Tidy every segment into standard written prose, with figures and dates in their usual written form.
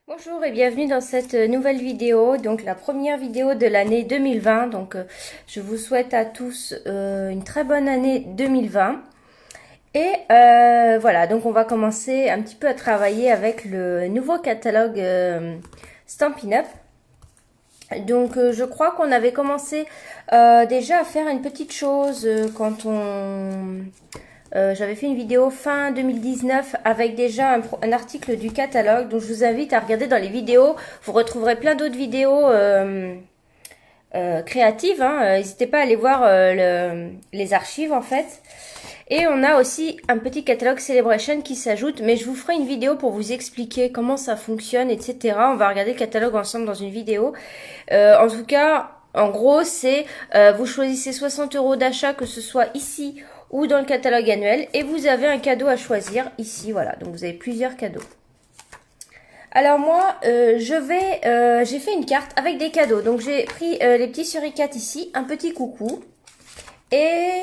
Bonjour et bienvenue dans cette nouvelle vidéo, donc la première vidéo de l'année 2020. Je vous souhaite à tous une très bonne année 2020. Et voilà, donc on va commencer un petit peu à travailler avec le nouveau catalogue Stampin' Up. Je crois qu'on avait commencé déjà à faire une petite chose quand on... j'avais fait une vidéo fin 2019 avec déjà un article du catalogue. Donc je vous invite à regarder dans les vidéos. Vous retrouverez plein d'autres vidéos créatives. N'hésitez pas à aller voir les archives en fait. Et on a aussi un petit catalogue Celebration qui s'ajoute, mais je vous ferai une vidéo pour vous expliquer comment ça fonctionne, etc. On va regarder le catalogue ensemble dans une vidéo. En tout cas, en gros, c'est vous choisissez 60 € d'achat, que ce soit ici ou dans le catalogue annuel, et vous avez un cadeau à choisir ici, voilà. Donc vous avez plusieurs cadeaux. Alors moi, j'ai fait une carte avec des cadeaux. Donc j'ai pris les petits suricates ici, un petit coucou, et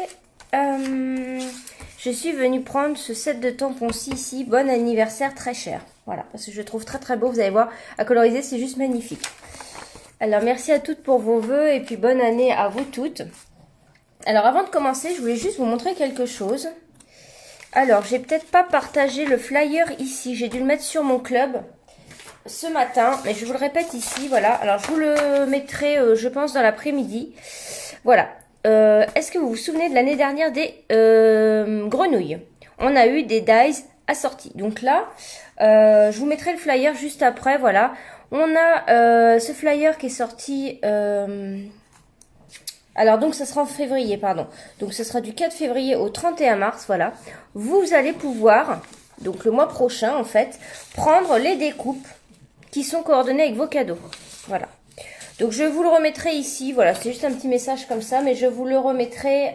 je suis venue prendre ce set de tampons-ci ici, bon anniversaire, très cher. Voilà, parce que je le trouve très très beau. Vous allez voir, à coloriser, c'est juste magnifique. Alors merci à toutes pour vos vœux et puis bonne année à vous toutes. Alors avant de commencer, je voulais juste vous montrer quelque chose. Alors j'ai peut-être pas partagé le flyer ici, j'ai dû le mettre sur mon club ce matin, mais je vous le répète ici, voilà. Alors je vous le mettrai, je pense, dans l'après-midi. Voilà. Est-ce que vous vous souvenez de l'année dernière des grenouilles? On a eu des dies assortis. Donc là, je vous mettrai le flyer juste après, voilà. On a ce flyer qui est sorti... alors donc ça sera en février, pardon. Donc ce sera du 4 février au 31 mars, voilà. Vous allez pouvoir, donc le mois prochain en fait, prendre les découpes qui sont coordonnées avec vos cadeaux. Voilà. Donc je vous le remettrai ici, voilà, c'est juste un petit message comme ça, mais je vous le remettrai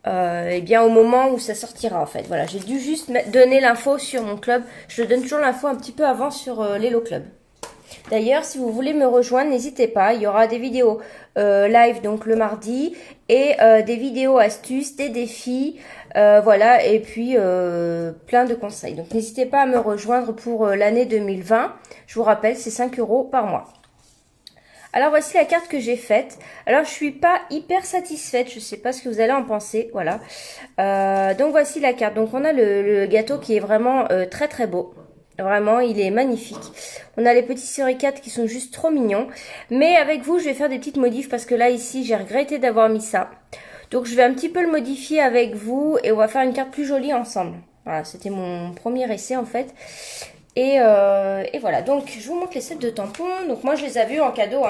eh bien au moment où ça sortira en fait. Voilà, j'ai dû juste donner l'info sur mon club. Je donne toujours l'info un petit peu avant sur l'Hello Club. D'ailleurs, si vous voulez me rejoindre, n'hésitez pas. Il y aura des vidéos live donc le mardi et des vidéos astuces, des défis, voilà, et puis plein de conseils. Donc n'hésitez pas à me rejoindre pour l'année 2020. Je vous rappelle, c'est 5 € par mois. Alors voici la carte que j'ai faite. Alors je suis pas hyper satisfaite, je sais pas ce que vous allez en penser, voilà. Donc voici la carte. Donc on a le gâteau qui est vraiment très très beau. Vraiment, il est magnifique. On a les petits suricates qui sont juste trop mignons. Mais avec vous, je vais faire des petites modifs parce que là, ici, j'ai regretté d'avoir mis ça. Donc, je vais un petit peu le modifier avec vous et on va faire une carte plus jolie ensemble. Voilà, c'était mon premier essai en fait. Et voilà, donc je vous montre les sets de tampons. Donc moi, je les avais eu en cadeau.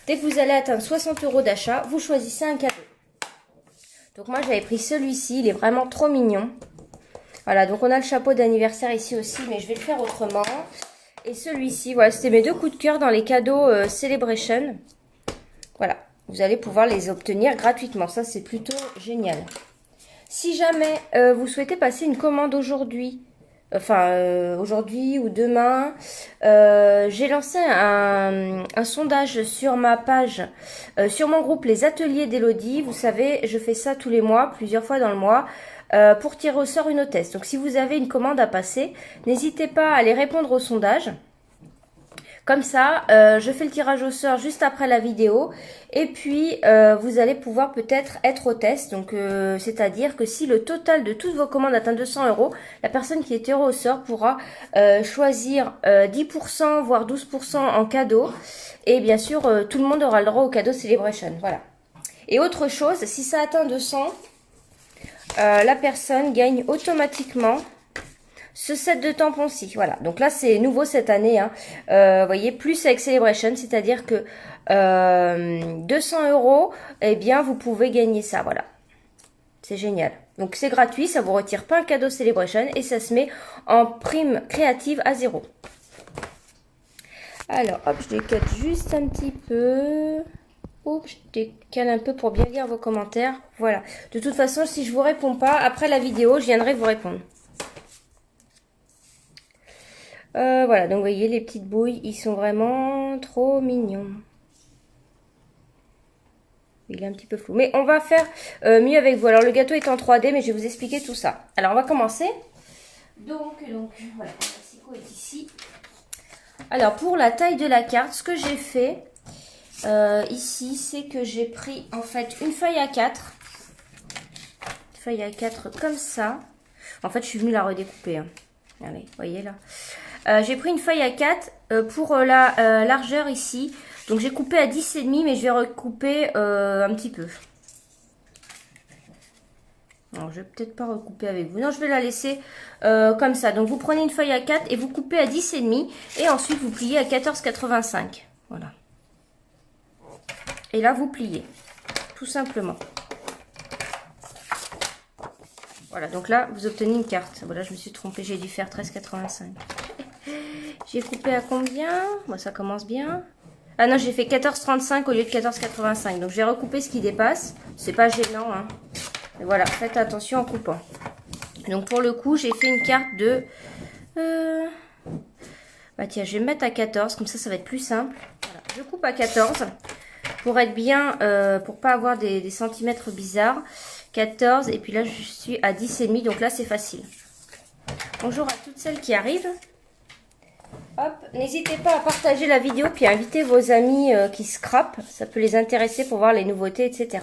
Dès que vous allez atteindre 60 € d'achat, vous choisissez un cadeau. Donc moi, j'avais pris celui-ci. Il est vraiment trop mignon. Voilà, donc on a le chapeau d'anniversaire ici aussi, mais je vais le faire autrement. Et celui-ci, voilà, c'était mes deux coups de cœur dans les cadeaux Celebration. Voilà, vous allez pouvoir les obtenir gratuitement. Ça, c'est plutôt génial. Si jamais vous souhaitez passer une commande aujourd'hui, aujourd'hui ou demain, j'ai lancé un sondage sur ma page, sur mon groupe Les Ateliers d'Elodie. Vous savez, je fais ça tous les mois, plusieurs fois dans le mois, pour tirer au sort une hôtesse. Donc si vous avez une commande à passer, n'hésitez pas à aller répondre au sondage. Comme ça, je fais le tirage au sort juste après la vidéo. Et puis, vous allez pouvoir peut-être être hôtesse. Donc, c'est-à-dire que si le total de toutes vos commandes atteint 200 €, la personne qui est tirée au sort pourra choisir 10%, voire 12% en cadeau. Et bien sûr, tout le monde aura le droit au cadeau Celebration. Voilà. Et autre chose, si ça atteint 200, la personne gagne automatiquement ce set de tampons-ci, voilà. Donc là, c'est nouveau cette année. Vous voyez, plus avec Celebration, c'est-à-dire que 200 €, eh bien, vous pouvez gagner ça, voilà. C'est génial. Donc c'est gratuit, ça vous retire pas un cadeau Celebration et ça se met en prime créative à 0. Alors, hop, je décale juste un petit peu. Oups, je décale un peu pour bien lire vos commentaires. Voilà. De toute façon, si je vous réponds pas, après la vidéo, je viendrai vous répondre. Voilà, donc vous voyez, les petites bouilles, ils sont vraiment trop mignons. Il est un petit peu flou. Mais on va faire mieux avec vous. Alors, le gâteau est en 3D, mais je vais vous expliquer tout ça. Alors, on va commencer. Donc voilà, le Mexico est ici. Alors, pour la taille de la carte, ce que j'ai fait ici, c'est que j'ai pris en fait une feuille A4. Une feuille A4 comme ça. En fait, je suis venue la redécouper. Hein. Allez, voyez là. J'ai pris une feuille A4 pour la largeur ici. Donc, j'ai coupé à 10,5, mais je vais recouper un petit peu. Alors, je vais peut-être pas recouper avec vous. Non, je vais la laisser comme ça. Donc, vous prenez une feuille A4 et vous coupez à 10,5. Et ensuite, vous pliez à 14,85. Voilà. Et là, vous pliez. Tout simplement. Voilà, donc là, vous obtenez une carte. Voilà, je me suis trompée. J'ai dû faire 13,85. J'ai coupé à combien? Bon, ça commence bien. Ah non, j'ai fait 14,35 au lieu de 14,85. Donc, je vais recouper ce qui dépasse. C'est pas gênant, hein. Et voilà, faites attention en coupant. Donc, pour le coup, j'ai fait une carte de... Bah tiens, je vais me mettre à 14. Comme ça va être plus simple. Voilà, je coupe à 14. Pour être bien, pour pas avoir des centimètres bizarres. 14. Et puis là, je suis à 10,5. Donc là, c'est facile. Bonjour à toutes celles qui arrivent. Hop, n'hésitez pas à partager la vidéo puis à inviter vos amis qui scrapent. Ça peut les intéresser pour voir les nouveautés, etc.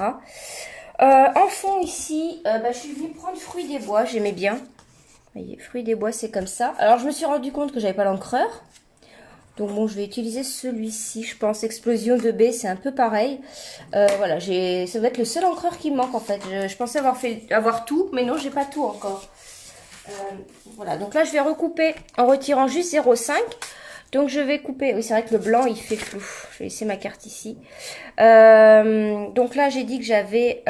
En fond ici, je suis venue prendre fruits des bois, j'aimais bien. Vous voyez, fruits des bois, c'est comme ça. Alors, je me suis rendu compte que j'avais pas l'encreur. Donc, bon, je vais utiliser celui-ci, je pense. Explosion de B, c'est un peu pareil. Voilà, ça va être le seul encreur qui me manque, en fait. Je pensais avoir tout, mais non, j'ai pas tout encore. Voilà, donc là, je vais recouper en retirant juste 0,5. Donc, je vais couper... Oui, c'est vrai que le blanc, il fait flou. Je vais laisser ma carte ici. Donc là, j'ai dit que j'avais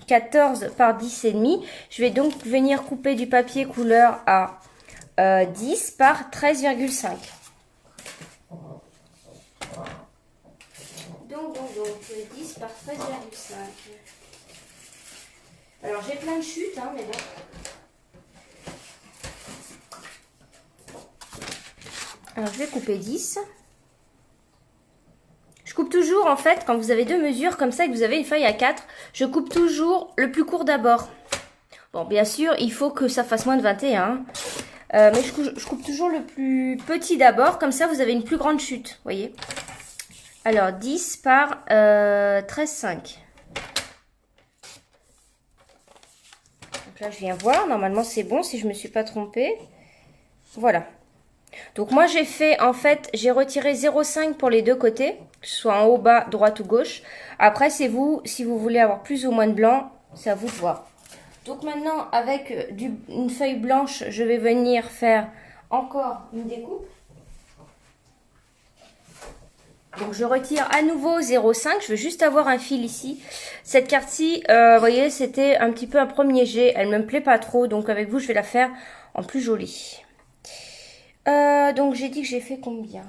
14 par 10,5. Je vais donc venir couper du papier couleur à 10 par 13,5. Donc, 10 par 13,5. Alors, j'ai plein de chutes, hein, mais bon... Alors, je vais couper 10. Je coupe toujours, en fait, quand vous avez deux mesures comme ça et que vous avez une feuille à 4, je coupe toujours le plus court d'abord. Bon, bien sûr, il faut que ça fasse moins de 21. Mais je coupe toujours le plus petit d'abord, comme ça, vous avez une plus grande chute, vous voyez. Alors, 10 par 13,5. Donc là, je viens voir. Normalement, c'est bon si je ne me suis pas trompée. Voilà. Donc moi j'ai fait, en fait, j'ai retiré 0,5 pour les deux côtés, que ce soit en haut, bas, droite ou gauche. Après c'est vous, si vous voulez avoir plus ou moins de blanc, c'est à vous de voir. Donc maintenant avec une feuille blanche, je vais venir faire encore une découpe. Donc je retire à nouveau 0,5, je veux juste avoir un fil ici. Cette carte-ci, vous voyez, c'était un petit peu un premier jet, elle ne me plaît pas trop, donc avec vous je vais la faire en plus jolie. Donc j'ai dit que j'ai fait combien?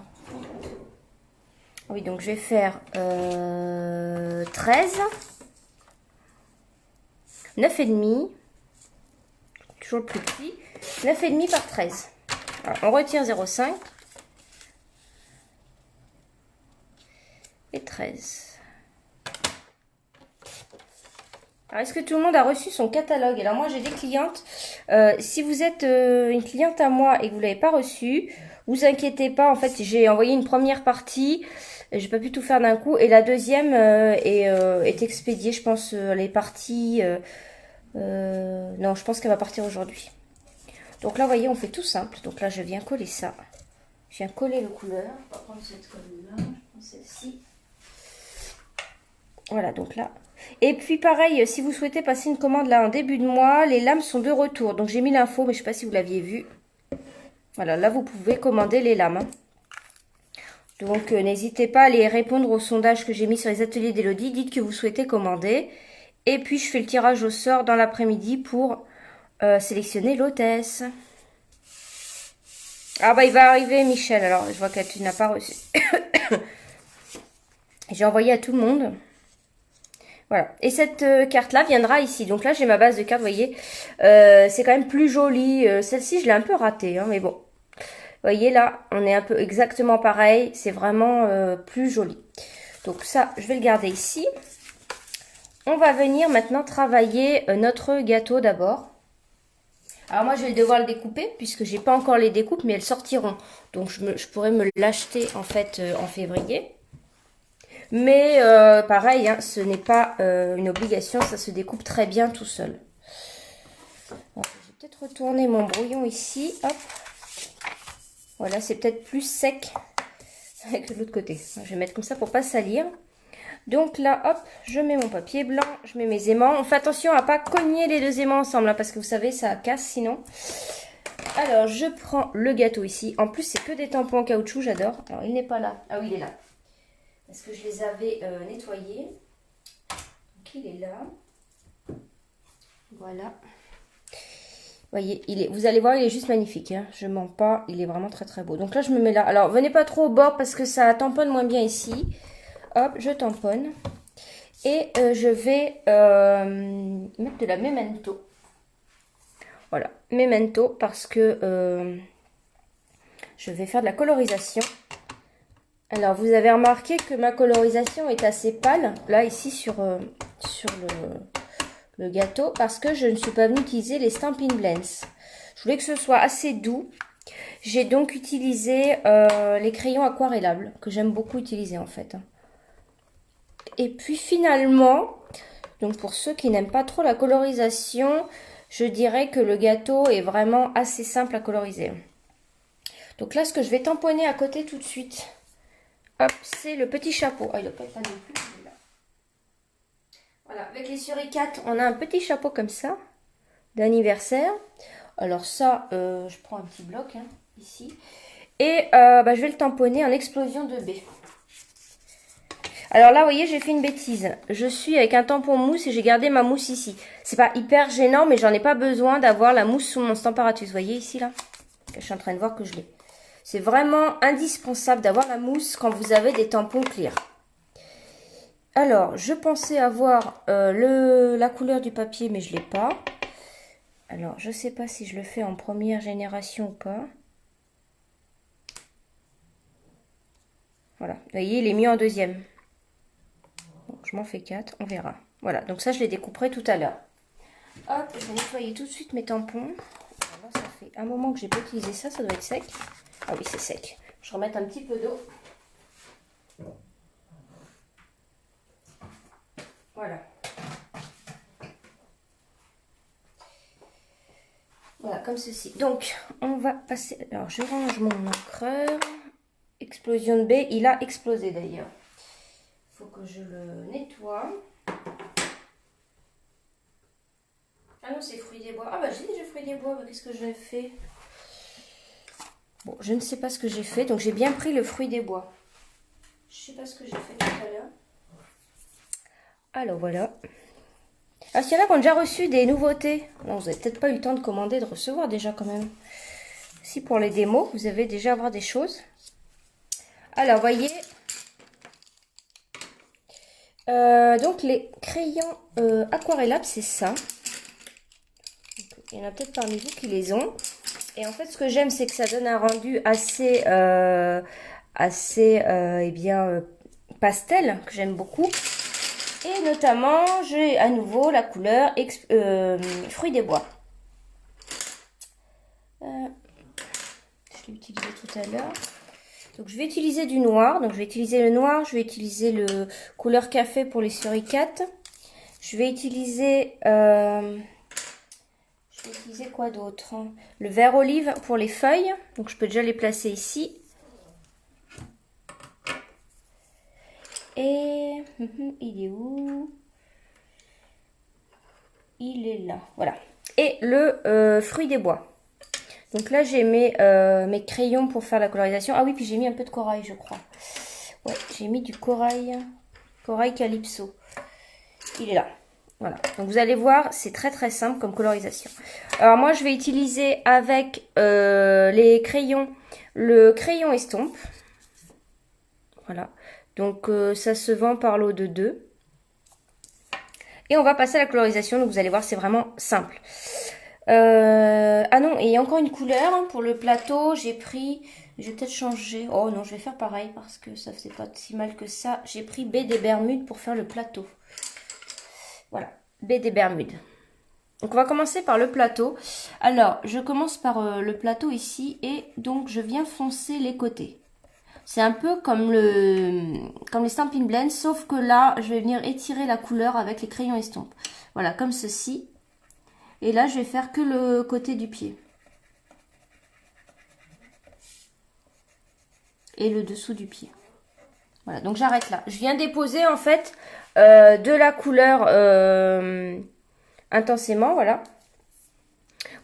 Oui, donc je vais faire 13, 9,5, toujours le plus petit, 9,5 par 13. Alors, on retire 0,5 et 13. Alors, est-ce que tout le monde a reçu son catalogue? Alors, moi, j'ai des clientes. Si vous êtes une cliente à moi et que vous ne l'avez pas reçu, vous inquiétez pas. En fait, j'ai envoyé une première partie. J'ai pas pu tout faire d'un coup. Et la deuxième est expédiée. Je pense elle est partie... non, je pense qu'elle va partir aujourd'hui. Donc là, vous voyez, on fait tout simple. Donc là, je viens coller ça. Je viens coller le couleur. On va prendre cette colle-là. Je prends celle-ci. Voilà, donc là... Et puis pareil, si vous souhaitez passer une commande là en début de mois, les lames sont de retour. Donc j'ai mis l'info, mais je ne sais pas si vous l'aviez vu. Voilà, là vous pouvez commander les lames. Donc n'hésitez pas à aller répondre au sondage que j'ai mis sur les ateliers d'Elodie. Dites que vous souhaitez commander. Et puis je fais le tirage au sort dans l'après-midi pour sélectionner l'hôtesse. Ah bah il va arriver Michel, alors je vois que tu n'as pas reçu. J'ai envoyé à tout le monde. Voilà, et cette carte-là viendra ici. Donc là, j'ai ma base de cartes, vous voyez. C'est quand même plus joli. Celle-ci, je l'ai un peu ratée, hein, mais bon. Vous voyez, là, on est un peu exactement pareil. C'est vraiment plus joli. Donc ça, je vais le garder ici. On va venir maintenant travailler notre gâteau d'abord. Alors moi, je vais devoir le découper puisque j'ai pas encore les découpes, mais elles sortiront. Donc je pourrais me l'acheter en fait en février. Mais pareil, hein, ce n'est pas une obligation, ça se découpe très bien tout seul. Alors, je vais peut-être retourner mon brouillon ici, hop. Voilà, c'est peut-être plus sec que de l'autre côté. Je vais mettre comme ça pour pas salir. Donc là, hop, je mets mon papier blanc, je mets mes aimants. On fait attention à pas cogner les deux aimants ensemble, hein, parce que vous savez, ça casse sinon. Alors, je prends le gâteau ici. En plus, c'est que des tampons en caoutchouc, j'adore. Alors, il n'est pas là. Ah oui, il est là. Parce que je les avais nettoyés. Donc, il est là. Voilà. Vous voyez, vous allez voir, il est juste magnifique. Hein. Je mens pas, il est vraiment très très beau. Donc là, je me mets là. Alors, venez pas trop au bord parce que ça tamponne moins bien ici. Hop, je tamponne. Et je vais mettre de la Memento. Voilà, Memento parce que je vais faire de la colorisation. Alors, vous avez remarqué que ma colorisation est assez pâle. Là, ici, sur le gâteau. Parce que je ne suis pas venue utiliser les Stampin' Blends. Je voulais que ce soit assez doux. J'ai donc utilisé les crayons aquarellables. Que j'aime beaucoup utiliser, en fait. Et puis, finalement, donc pour ceux qui n'aiment pas trop la colorisation, je dirais que le gâteau est vraiment assez simple à coloriser. Donc là, ce que je vais tamponner à côté tout de suite, hop, c'est le petit chapeau. Ah, il doit pas être là non plus. Là. Voilà, avec les suricates, on a un petit chapeau comme ça, d'anniversaire. Alors ça, je prends un petit bloc, hein, ici. Et je vais le tamponner en explosion de baie. Alors là, vous voyez, j'ai fait une bêtise. Je suis avec un tampon mousse et j'ai gardé ma mousse ici. C'est pas hyper gênant, mais j'en ai pas besoin d'avoir la mousse sous mon Stamparatus. Vous voyez ici, là? Je suis en train de voir que je l'ai. C'est vraiment indispensable d'avoir la mousse quand vous avez des tampons clear. Alors, je pensais avoir la couleur du papier, mais je l'ai pas. Alors, je sais pas si je le fais en première génération ou pas. Voilà, vous voyez, il est mis en deuxième. Donc, je m'en fais 4, on verra. Voilà, donc ça, je les découperai tout à l'heure. Hop, je vais nettoyer tout de suite mes tampons. Alors, ça fait un moment que j'ai pas utilisé ça, ça doit être sec. Ah oui, c'est sec. Je remets un petit peu d'eau. Voilà. Voilà, comme ceci. Donc, on va passer... Alors, je range mon encreur. Explosion de baie. Il a explosé d'ailleurs. Il faut que je le nettoie. Ah non, c'est fruits des bois. Ah bah, j'ai déjà fruits des bois. Bah, qu'est-ce que j'ai fait? Bon, je ne sais pas ce que j'ai fait. Donc, j'ai bien pris le fruit des bois. Je sais pas ce que j'ai fait tout à l'heure. Alors, voilà. Ah, s'il y en a qui ont déjà reçu des nouveautés. Non, vous n'avez peut-être pas eu le temps de commander, de recevoir déjà quand même. Si pour les démos, vous avez déjà avoir des choses. Alors, voyez. Donc, les crayons aquarellables, c'est ça. Donc, il y en a peut-être parmi vous qui les ont. Et en fait, ce que j'aime, c'est que ça donne un rendu assez, pastel, que j'aime beaucoup. Et notamment, j'ai à nouveau la couleur fruits des bois. Je l'ai utilisé tout à l'heure. Donc, je vais utiliser du noir. Donc, je vais utiliser le noir. Je vais utiliser le couleur café pour les suricates. Je vais utiliser... quoi d'autre? Le vert olive pour les feuilles. Donc, je peux déjà les placer ici. Et... il est où? Il est là. Voilà. Et le fruit des bois. Donc là, j'ai mes crayons pour faire la colorisation. Ah oui, puis j'ai mis un peu de corail, je crois. Ouais, j'ai mis du corail. Corail Calypso. Il est là. Voilà. Donc vous allez voir, c'est très très simple comme colorisation. Alors moi, je vais utiliser avec les crayons, le crayon estompe. Voilà. Donc ça se vend par lot de 2. Et on va passer à la colorisation. Donc vous allez voir, c'est vraiment simple. Ah non, et il y a encore une couleur hein, pour le plateau. J'ai pris, je vais peut-être changer. Oh non, je vais faire pareil parce que ça faisait pas si mal que ça. J'ai pris baie des Bermudes pour faire le plateau. Voilà, baie des Bermudes. Donc on va commencer par le plateau. Alors, je commence par le plateau ici et donc je viens foncer les côtés. C'est un peu comme les Stampin' Blends, sauf que là, je vais venir étirer la couleur avec les crayons estampes. Voilà, comme ceci. Et là, je vais faire que le côté du pied. Et le dessous du pied. Voilà, donc j'arrête là. Je viens déposer en fait de la couleur intensément, voilà.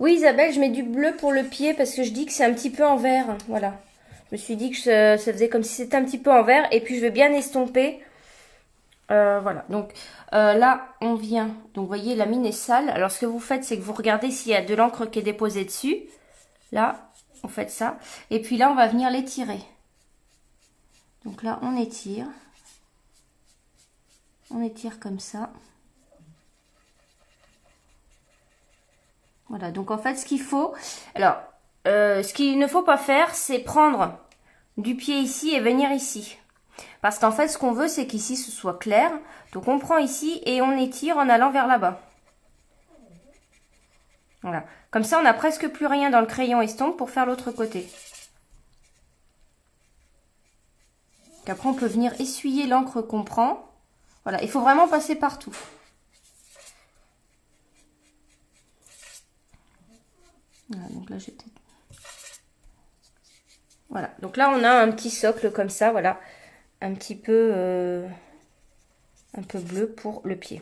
Oui, Isabelle, je mets du bleu pour le pied parce que je dis que c'est un petit peu en vert, voilà. Je me suis dit que ça faisait comme si c'était un petit peu en vert. Et puis, je vais bien estomper. Voilà, donc là, on vient. Donc, vous voyez, la mine est sale. Alors, ce que vous faites, c'est que vous regardez s'il y a de l'encre qui est déposée dessus. Là, on fait ça. Et puis là, on va venir l'étirer. Donc là, on étire. On étire comme ça. Voilà, donc en fait, ce qu'il faut... Alors, ce qu'il ne faut pas faire, c'est prendre du pied ici et venir ici. Parce qu'en fait, ce qu'on veut, c'est qu'ici, ce soit clair. Donc, on prend ici et on étire en allant vers là-bas. Voilà. Comme ça, on n'a presque plus rien dans le crayon estompe pour faire l'autre côté. Donc après, on peut venir essuyer l'encre qu'on prend. Voilà, il faut vraiment passer partout. Voilà, donc là, voilà, donc là, on a un petit socle comme ça, voilà. Un petit peu, un peu bleu pour le pied.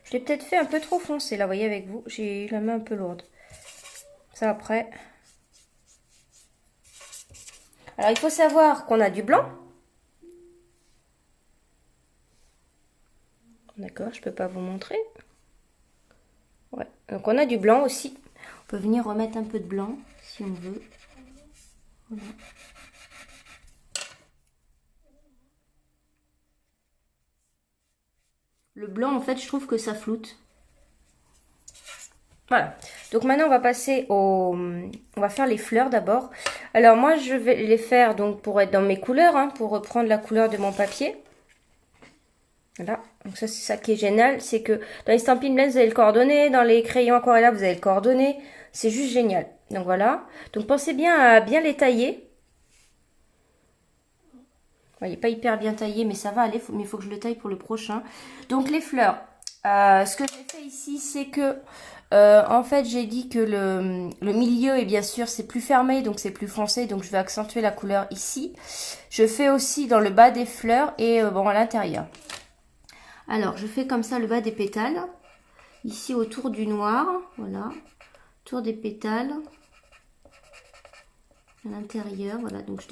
Je l'ai peut-être fait un peu trop foncé, là, vous voyez, avec vous. J'ai eu la main un peu lourde. Ça, après. Alors, il faut savoir qu'on a du blanc. D'accord, je peux pas vous montrer. Ouais, donc on a du blanc aussi. On peut venir remettre un peu de blanc, si on veut. Voilà. Le blanc, en fait, je trouve que ça floute. Voilà. Donc maintenant, on va passer au... On va faire les fleurs d'abord. Alors moi, je vais les faire donc pour être dans mes couleurs, hein, pour reprendre la couleur de mon papier. Voilà. Donc ça, c'est ça qui est génial. C'est que dans les Stampin' Blends, vous avez le coordonné. Dans les crayons Aquarella, vous avez le coordonné. C'est juste génial. Donc voilà. Donc pensez bien à bien les tailler. Il n'est pas hyper bien taillé, mais ça va aller. Mais il faut que je le taille pour le prochain. Donc les fleurs. Ce que j'ai fait ici, c'est que... en fait, j'ai dit que le milieu, et bien sûr, c'est plus fermé, donc c'est plus foncé. Donc je vais accentuer la couleur ici. Je fais aussi dans le bas des fleurs et bon, à l'intérieur. Alors, je fais comme ça le bas des pétales. Ici, autour du noir. Voilà. Autour des pétales. À l'intérieur. Voilà. Donc, je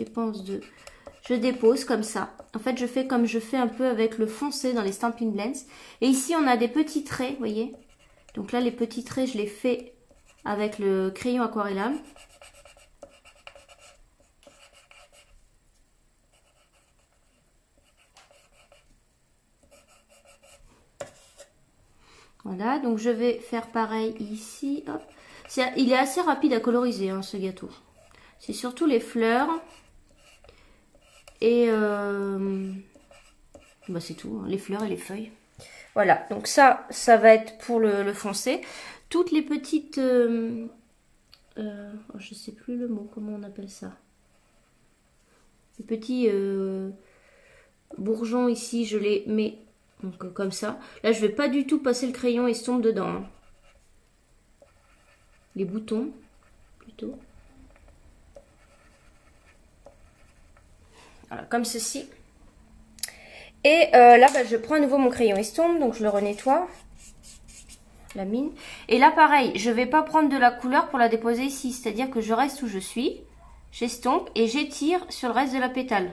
dépose comme ça. En fait, je fais comme je fais un peu avec le foncé dans les Stampin' Blends. Et ici, on a des petits traits, vous voyez. Donc là, les petits traits, je les fais avec le crayon Aquarella. Voilà, donc je vais faire pareil ici. Hop. Il est assez rapide à coloriser, hein, ce gâteau. C'est surtout les fleurs. Et bah c'est tout, hein, les fleurs et les feuilles. Voilà, donc ça va être pour le foncé. Toutes les petites... je sais plus le mot, comment on appelle ça. Les petits bourgeons ici, je les mets donc, comme ça. Là, je vais pas du tout passer le crayon estompe dedans. Hein. Les boutons, plutôt. Voilà, comme ceci. Et là, bah, je prends à nouveau mon crayon estompe, donc je le renettoie. La mine. Et là, pareil, je vais pas prendre de la couleur pour la déposer ici. C'est-à-dire que je reste où je suis, j'estompe et j'étire sur le reste de la pétale.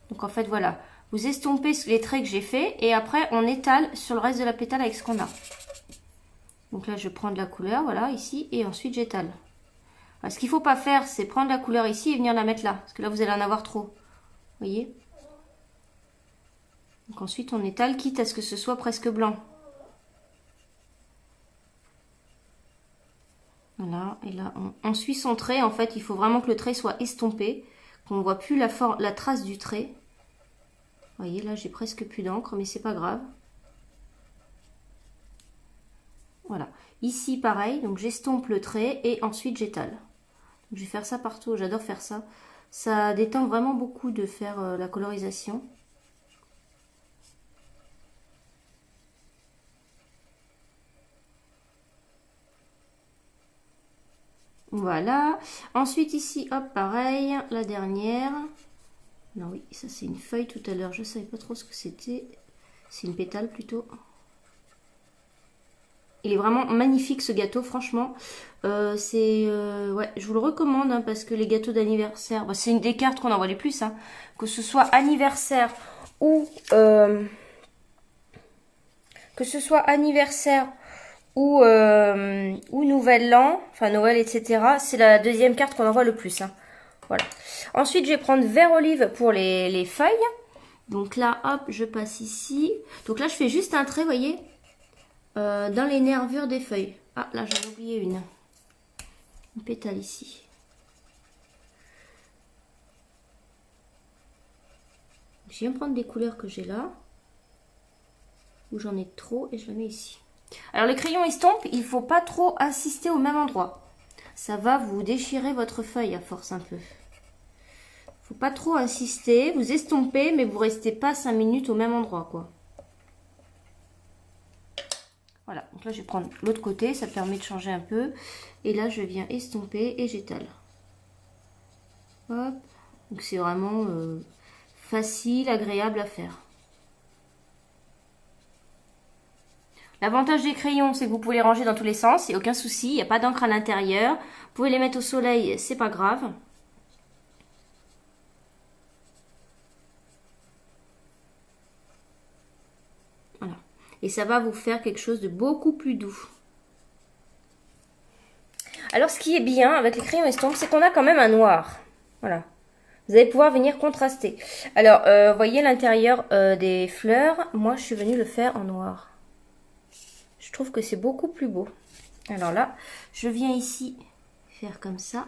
Donc, en fait, voilà. Vous estompez les traits que j'ai fait et après, on étale sur le reste de la pétale avec ce qu'on a. Donc là, je prends de la couleur, voilà, ici, et ensuite j'étale. Alors, ce qu'il faut pas faire, c'est prendre la couleur ici et venir la mettre là. Parce que là, vous allez en avoir trop. Vous voyez? Donc ensuite, on étale, quitte à ce que ce soit presque blanc. Voilà, et là, on suit son trait. En fait, il faut vraiment que le trait soit estompé, qu'on ne voit plus la trace du trait. Vous voyez, là, j'ai presque plus d'encre, mais c'est pas grave. Ici, pareil, donc j'estompe le trait et ensuite j'étale. Je vais faire ça partout, j'adore faire ça. Ça détend vraiment beaucoup de faire la colorisation. Voilà. Ensuite ici, hop, pareil, la dernière. Non, oui, ça c'est une feuille tout à l'heure. Je ne savais pas trop ce que c'était. C'est une pétale plutôt. Il est vraiment magnifique ce gâteau, franchement. Ouais, je vous le recommande hein, parce que les gâteaux d'anniversaire, bah, c'est une des cartes qu'on envoie les plus. Hein, que ce soit anniversaire ou ou Nouvel An, enfin Noël, etc. C'est la deuxième carte qu'on envoie le plus. Hein. Voilà. Ensuite, je vais prendre vert olive pour les feuilles. Donc là, hop, je passe ici. Donc là, je fais juste un trait, vous voyez, dans les nervures des feuilles. Ah, là, j'en ai oublié une. Une pétale ici. Je viens prendre des couleurs que j'ai là. Où j'en ai trop et je la mets ici. Alors, le crayon estompe, il ne faut pas trop insister au même endroit. Ça va vous déchirer votre feuille à force un peu. Faut pas trop insister, vous estompez, mais vous restez pas 5 minutes au même endroit, quoi. Voilà, donc là je vais prendre l'autre côté, ça permet de changer un peu. Et là je viens estomper et j'étale. Hop, donc c'est vraiment facile, agréable à faire. L'avantage des crayons, c'est que vous pouvez les ranger dans tous les sens, il n'y a aucun souci, il n'y a pas d'encre à l'intérieur. Vous pouvez les mettre au soleil, c'est pas grave. Voilà. Et ça va vous faire quelque chose de beaucoup plus doux. Alors, ce qui est bien avec les crayons estompe, c'est qu'on a quand même un noir. Voilà. Vous allez pouvoir venir contraster. Alors, voyez l'intérieur des fleurs. Moi, je suis venue le faire en noir. Je trouve que c'est beaucoup plus beau. Alors là, je viens ici faire comme ça.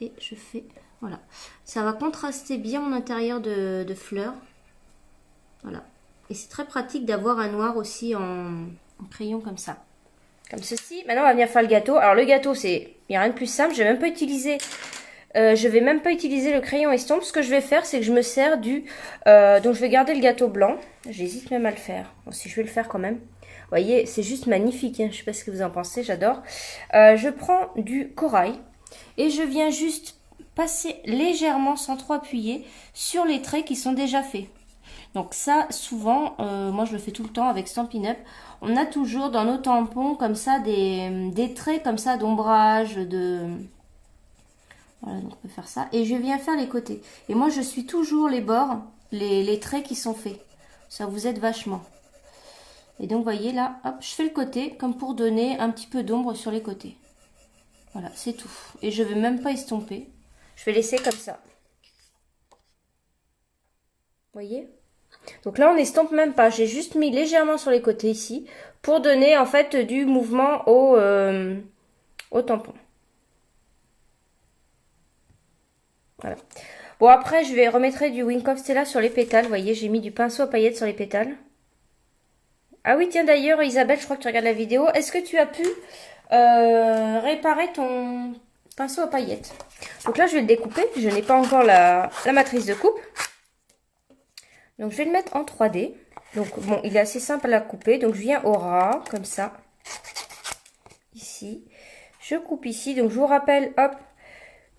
Et je fais... Voilà. Ça va contraster bien mon intérieur de fleurs. Voilà. Et c'est très pratique d'avoir un noir aussi en crayon comme ça. Comme ceci. Maintenant, on va venir faire le gâteau. Alors, le gâteau, il n'y a rien de plus simple. Je vais même pas utiliser le crayon estompe. Ce que je vais faire, c'est que je me sers du... donc, je vais garder le gâteau blanc. J'hésite même à le faire. Bon, si je vais le faire quand même. Vous voyez, c'est juste magnifique. Hein. Je ne sais pas ce que vous en pensez. J'adore. Je prends du corail. Et je viens juste passer légèrement, sans trop appuyer, sur les traits qui sont déjà faits. Donc ça, souvent, moi je le fais tout le temps avec Stampin' Up. On a toujours dans nos tampons comme ça des traits comme ça d'ombrage, Voilà, donc on peut faire ça. Et je viens faire les côtés. Et moi je suis toujours les bords, les traits qui sont faits. Ça vous aide vachement. Et donc vous voyez là, hop, je fais le côté comme pour donner un petit peu d'ombre sur les côtés. Voilà, c'est tout. Et je ne vais même pas estomper. Je vais laisser comme ça. Vous voyez ? Donc là, on n'estompe même pas. J'ai juste mis légèrement sur les côtés ici pour donner en fait du mouvement au tampon. Voilà. Bon, après, je vais remettre du Wink of Stella sur les pétales. Vous voyez, j'ai mis du pinceau à paillettes sur les pétales. Ah oui, tiens, d'ailleurs, Isabelle, je crois que tu regardes la vidéo. Est-ce que tu as pu réparer ton pinceau à paillettes? Donc là, je vais le découper. Je n'ai pas encore la matrice de coupe. Donc, je vais le mettre en 3D. Donc, bon, il est assez simple à couper. Donc, je viens au ras, comme ça. Ici. Je coupe ici. Donc, je vous rappelle, hop.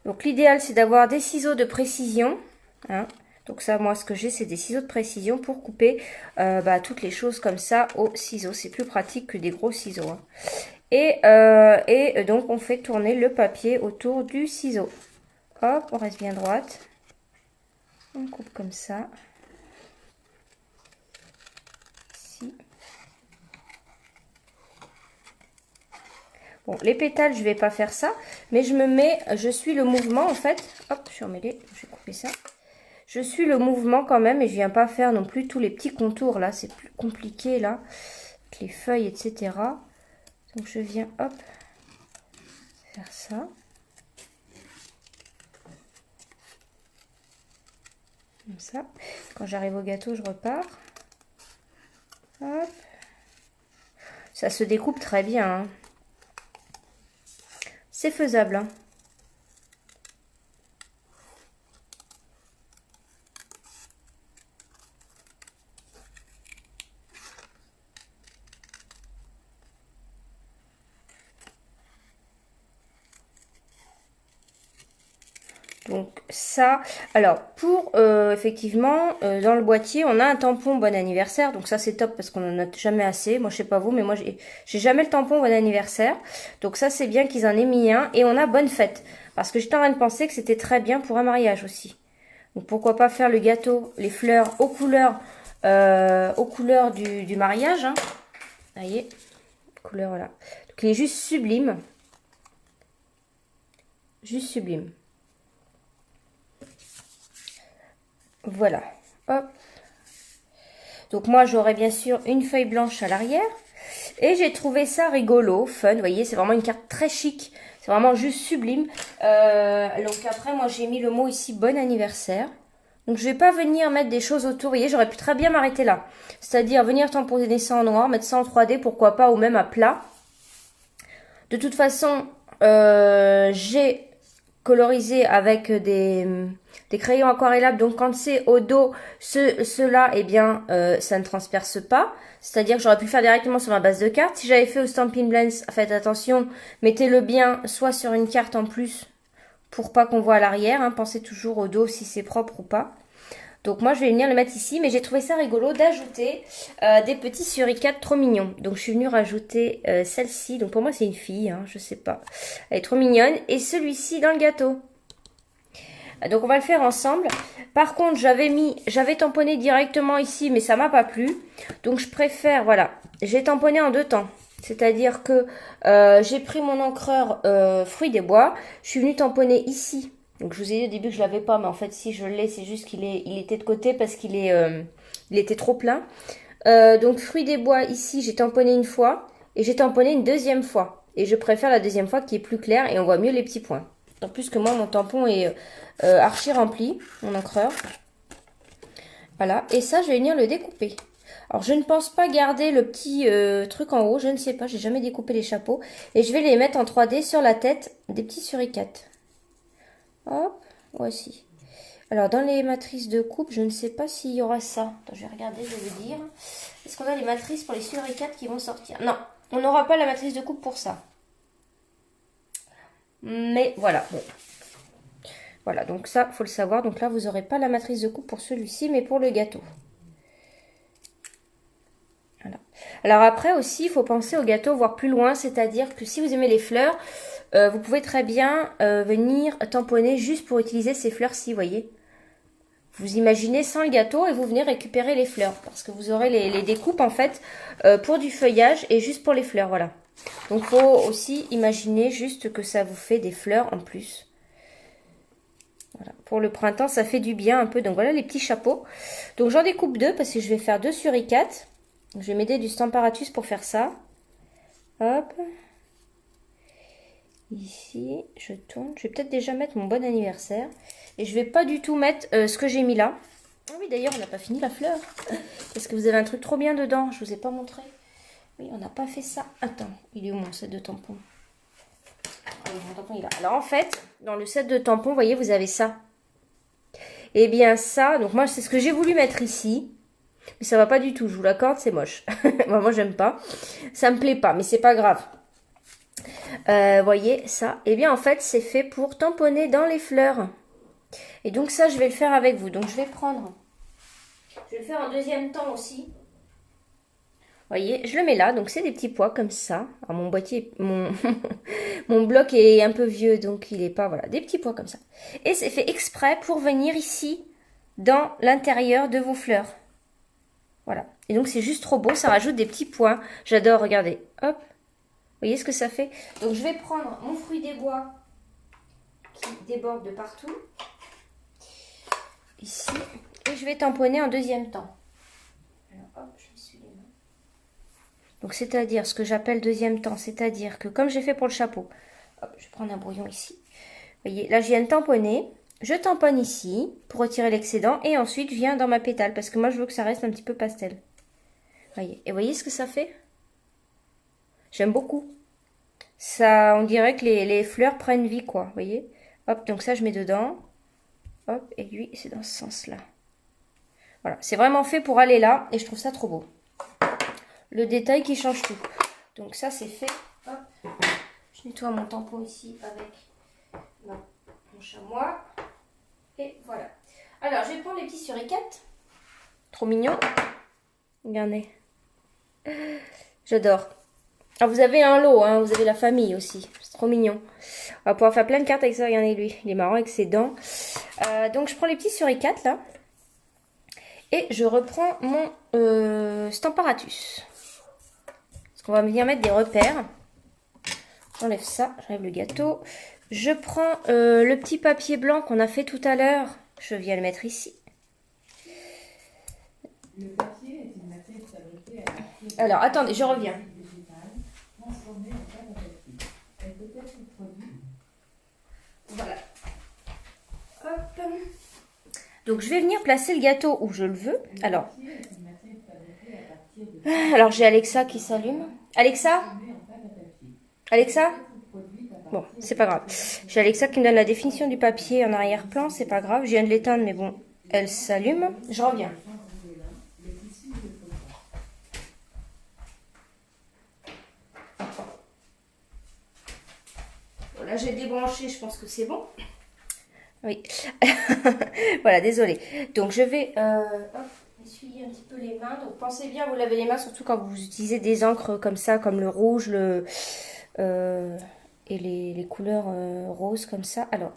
Donc, l'idéal, c'est d'avoir des ciseaux de précision. Hein. Donc, ça, moi, ce que j'ai, c'est des ciseaux de précision pour couper toutes les choses comme ça au ciseau. C'est plus pratique que des gros ciseaux. Hein. Et donc, on fait tourner le papier autour du ciseau. Hop, on reste bien droite. On coupe comme ça. Bon, les pétales, je vais pas faire ça, mais je suis le mouvement en fait. Hop, je suis emmêlée, je vais couper ça. Je suis le mouvement quand même et je viens pas faire non plus tous les petits contours là, c'est plus compliqué là, avec les feuilles, etc. Donc je viens, hop, faire ça. Comme ça. Quand j'arrive au gâteau, je repars. Hop. Ça se découpe très bien. Hein. C'est faisable. Hein. Donc ça, alors pour effectivement dans le boîtier on a un tampon bon anniversaire, donc ça c'est top parce qu'on en a jamais assez. Moi je sais pas vous, mais moi j'ai jamais le tampon bon anniversaire, donc ça c'est bien qu'ils en aient mis un. Et on a bonne fête parce que j'étais en train de penser que c'était très bien pour un mariage aussi. Donc pourquoi pas faire le gâteau, les fleurs aux couleurs du mariage. Hein. Vous voyez, couleur voilà. Donc il est juste sublime, juste sublime. Voilà, hop. Donc moi j'aurai bien sûr une feuille blanche à l'arrière. Et j'ai trouvé ça rigolo, fun, vous voyez, c'est vraiment une carte très chic. C'est vraiment juste sublime. Donc après moi j'ai mis le mot ici bon anniversaire. Donc je vais pas venir mettre des choses autour, vous voyez, j'aurais pu très bien m'arrêter là. C'est-à-dire venir tamponner ça en noir, mettre ça en 3D, pourquoi pas, ou même à plat. De toute façon, j'ai colorisé avec des crayons aquarellables, donc quand c'est au dos, ceux-là, eh bien, ça ne transperce pas. C'est-à-dire que j'aurais pu le faire directement sur ma base de carte. Si j'avais fait au Stampin' Blends, faites attention, mettez-le bien soit sur une carte en plus, pour pas qu'on voit à l'arrière. Hein, pensez toujours au dos si c'est propre ou pas. Donc moi je vais venir le mettre ici, mais j'ai trouvé ça rigolo d'ajouter des petits suricates trop mignons. Donc je suis venue rajouter celle-ci, donc pour moi c'est une fille, hein, je sais pas. Elle est trop mignonne. Et celui-ci dans le gâteau. Donc on va le faire ensemble. Par contre j'avais tamponné directement ici, mais ça m'a pas plu. Donc je préfère, voilà, j'ai tamponné en 2 temps. C'est-à-dire que j'ai pris mon encreur fruits des bois, je suis venue tamponner ici. Donc je vous ai dit au début que je l'avais pas, mais en fait si je l'ai, c'est juste il était de côté parce qu'il était trop plein. Donc fruits des bois ici, j'ai tamponné une fois et j'ai tamponné une deuxième fois. Et je préfère la deuxième fois qui est plus claire et on voit mieux les petits points. En plus que moi mon tampon est archi rempli, mon encreur. Voilà, et ça je vais venir le découper. Alors je ne pense pas garder le petit truc en haut, je ne sais pas, j'ai jamais découpé les chapeaux. Et je vais les mettre en 3D sur la tête des petits suricates. Hop, voici. Alors, dans les matrices de coupe, je ne sais pas s'il y aura ça. Attends, je vais regarder, je vais vous dire. Est-ce qu'on a les matrices pour les suricates qui vont sortir? Non, on n'aura pas la matrice de coupe pour ça. Mais voilà, bon. Voilà, donc ça, faut le savoir. Donc là, vous n'aurez pas la matrice de coupe pour celui-ci, mais pour le gâteau. Voilà. Alors après aussi, il faut penser au gâteau, voir plus loin. C'est-à-dire que si vous aimez les fleurs... vous pouvez très bien venir tamponner juste pour utiliser ces fleurs-ci, vous voyez. Vous imaginez sans le gâteau et vous venez récupérer les fleurs. Parce que vous aurez les découpes en fait pour du feuillage et juste pour les fleurs, voilà. Donc il faut aussi imaginer juste que ça vous fait des fleurs en plus. Voilà. Pour le printemps, ça fait du bien un peu. Donc voilà les petits chapeaux. Donc j'en découpe 2 parce que je vais faire 2 suricates. Je vais m'aider du Stamparatus pour faire ça. Hop. Ici, je tourne. Je vais peut-être déjà mettre mon bon anniversaire. Et je vais pas du tout mettre ce que j'ai mis là. Ah oui, d'ailleurs, on n'a pas fini la fleur. Parce que vous avez un truc trop bien dedans. Je vous ai pas montré. Oui, on n'a pas fait ça. Attends, il est où mon set de tampons? Ah, mon tampon, il est là. Alors en fait, dans le set de tampons, vous voyez, vous avez ça. Et bien ça, donc moi, c'est ce que j'ai voulu mettre ici. Mais ça va pas du tout, je vous l'accorde, c'est moche. Moi, j'aime pas. Ça me plaît pas, mais c'est pas grave. Voyez ça, et bien en fait c'est fait pour tamponner dans les fleurs. Et donc ça je vais le faire avec vous. Donc je vais le faire en deuxième temps aussi. Voyez, je le mets là, donc c'est des petits pois comme ça. Alors mon boîtier, mon bloc est un peu vieux, donc il est pas, voilà, des petits pois comme ça. Et c'est fait exprès pour venir ici dans l'intérieur de vos fleurs. Voilà, et donc c'est juste trop beau, ça rajoute des petits pois. J'adore, regardez, hop. Vous voyez ce que ça fait? Donc je vais prendre mon fruit des bois qui déborde de partout. Ici. Et je vais tamponner en deuxième temps. Alors hop, je m'essuie les mains. Donc c'est-à-dire ce que j'appelle deuxième temps. C'est-à-dire que comme j'ai fait pour le chapeau. Hop, je vais prendre un brouillon ici. Vous voyez, là je viens de tamponner. Je tamponne ici pour retirer l'excédent. Et ensuite je viens dans ma pétale. Parce que moi je veux que ça reste un petit peu pastel. Voyez. Et voyez ce que ça fait? J'aime beaucoup. Ça, on dirait que les fleurs prennent vie, quoi. Vous voyez? Hop, donc ça, je mets dedans. Hop, et lui, c'est dans ce sens-là. Voilà, c'est vraiment fait pour aller là. Et je trouve ça trop beau. Le détail qui change tout. Donc ça, c'est fait. Hop. Je nettoie mon tampon ici avec mon chamois. Et voilà. Alors, je vais prendre les petits suricates. Trop mignon. Regardez. J'adore. Alors, vous avez un lot, hein, vous avez la famille aussi. C'est trop mignon. On va pouvoir faire plein de cartes avec ça. Regardez lui. Il est marrant avec ses dents. Donc, je prends les petits suricates là. Et je reprends mon Stamparatus. Parce qu'on va venir mettre des repères. J'enlève ça. J'enlève le gâteau. Je prends le petit papier blanc qu'on a fait tout à l'heure. Je viens le mettre ici. Le papier est une matière fabriquée à partir de... Alors, attendez, je reviens. Transformée en pâte à papier. Elle peut être produite. Voilà. Hop. Donc, je vais venir placer le gâteau où je le veux. Alors, j'ai Alexa qui s'allume. Alexa? Alexa? Bon, c'est pas grave. J'ai Alexa qui me donne la définition du papier en arrière-plan. C'est pas grave. Je viens de l'éteindre, mais bon, elle s'allume. Je reviens. Là, j'ai débranché, je pense que c'est bon. Oui. Voilà, désolé. Donc, je vais essuyer un petit peu les mains. Donc, pensez bien à vous laver les mains, surtout quand vous utilisez des encres comme ça, comme le rouge, et les couleurs roses comme ça. Alors,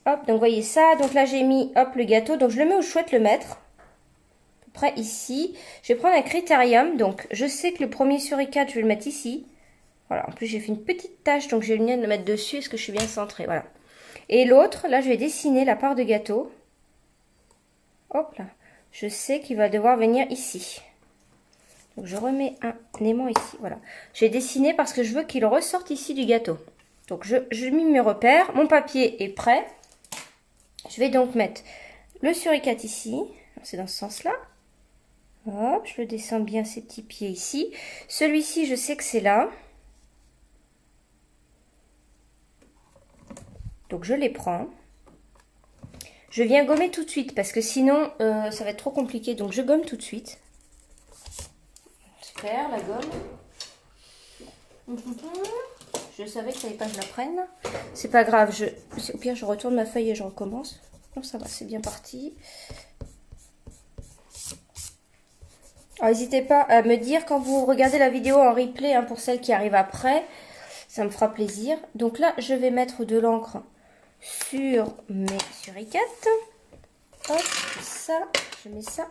hop, donc, voyez ça. Donc, là, j'ai mis, hop, le gâteau. Donc, je le mets où je souhaite le mettre. À peu près ici. Je vais prendre un critérium. Donc, je sais que le premier suricate, je vais le mettre ici. Voilà, en plus j'ai fait une petite tache, donc j'ai le mien de le mettre dessus. Est-ce que je suis bien centrée? Voilà. Et l'autre, là, je vais dessiner la part de gâteau. Hop là. Je sais qu'il va devoir venir ici. Donc je remets un aimant ici. Voilà. J'ai dessiné parce que je veux qu'il ressorte ici du gâteau. Donc je mets mes repères. Mon papier est prêt. Je vais donc mettre le suricate ici. C'est dans ce sens-là. Hop, je le descends bien ces petits pieds ici. Celui-ci, je sais que c'est là. Donc, je les prends. Je viens gommer tout de suite parce que sinon, ça va être trop compliqué. Donc, je gomme tout de suite. Super, la gomme. Je savais qu'il ne fallait pas que je la prenne. C'est pas grave. Au pire, je retourne ma feuille et je recommence. Non, ça va, c'est bien parti. Alors, n'hésitez pas à me dire quand vous regardez la vidéo en replay, hein, pour celles qui arrivent après. Ça me fera plaisir. Donc là, je vais mettre de l'encre sur mes suricates. Hop, ça, je mets ça.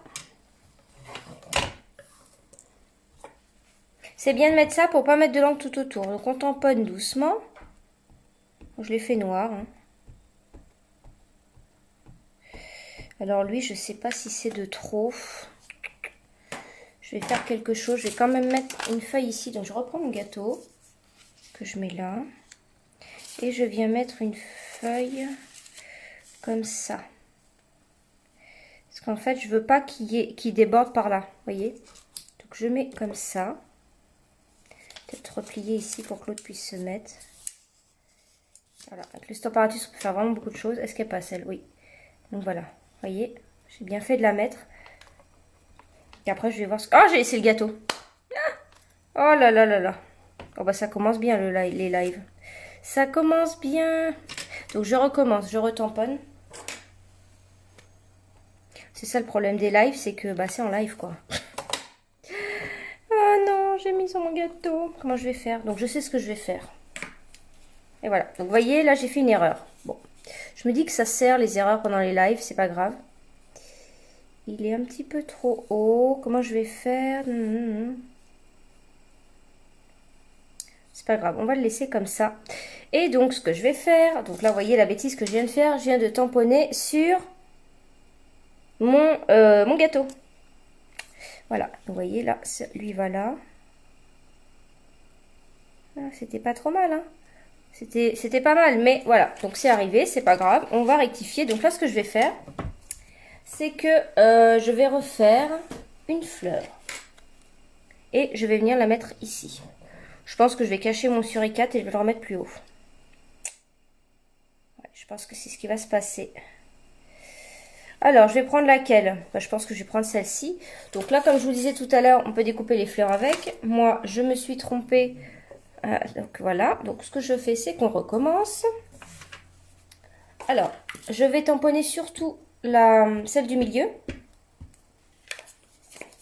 C'est bien de mettre ça pour pas mettre de l'encre tout autour. Donc on tamponne doucement. Je l'ai fait noir. Hein. Alors lui, je sais pas si c'est de trop. Je vais faire quelque chose. Je vais quand même mettre une feuille ici. Donc je reprends mon gâteau que je mets là. Et je viens mettre une feuille comme ça. Parce qu'en fait, je veux pas qu'il déborde par là. Vous voyez? Donc, je mets comme ça. Peut-être replier ici pour que l'autre puisse se mettre. Voilà. Avec le Stamparatus, on peut faire vraiment beaucoup de choses. Est-ce qu'elle passe, elle? Oui. Donc, voilà. Vous voyez? J'ai bien fait de la mettre. Et après, je vais voir ce que... Oh, j'ai laissé le gâteau. Ah, oh là là là là. Oh, bah, ça commence bien, les lives. Ça commence bien. Donc, je recommence. Je retamponne. C'est ça le problème des lives, c'est que bah, c'est en live, quoi. Ah non, j'ai mis sur mon gâteau. Comment je vais faire? Donc, je sais ce que je vais faire. Et voilà. Donc, vous voyez, là, j'ai fait une erreur. Bon. Je me dis que ça sert, les erreurs pendant les lives. C'est pas grave. Il est un petit peu trop haut. Comment je vais faire? C'est pas grave. On va le laisser comme ça. Et donc, ce que je vais faire... Donc là, vous voyez la bêtise que je viens de faire. Je viens de tamponner sur... mon gâteau. Voilà, vous voyez là, lui va là. Ah, c'était pas trop mal, hein. C'était pas mal, mais voilà. Donc c'est arrivé, c'est pas grave. On va rectifier. Donc là, ce que je vais faire, c'est que je vais refaire une fleur. Et je vais venir la mettre ici. Je pense que je vais cacher mon suricate et je vais le remettre plus haut. Ouais, je pense que c'est ce qui va se passer. Alors, je vais prendre laquelle? Bah, je pense que je vais prendre celle-ci. Donc là, comme je vous disais tout à l'heure, on peut découper les fleurs avec. Moi, je me suis trompée. Donc voilà. Donc ce que je fais, c'est qu'on recommence. Alors, je vais tamponner surtout celle du milieu.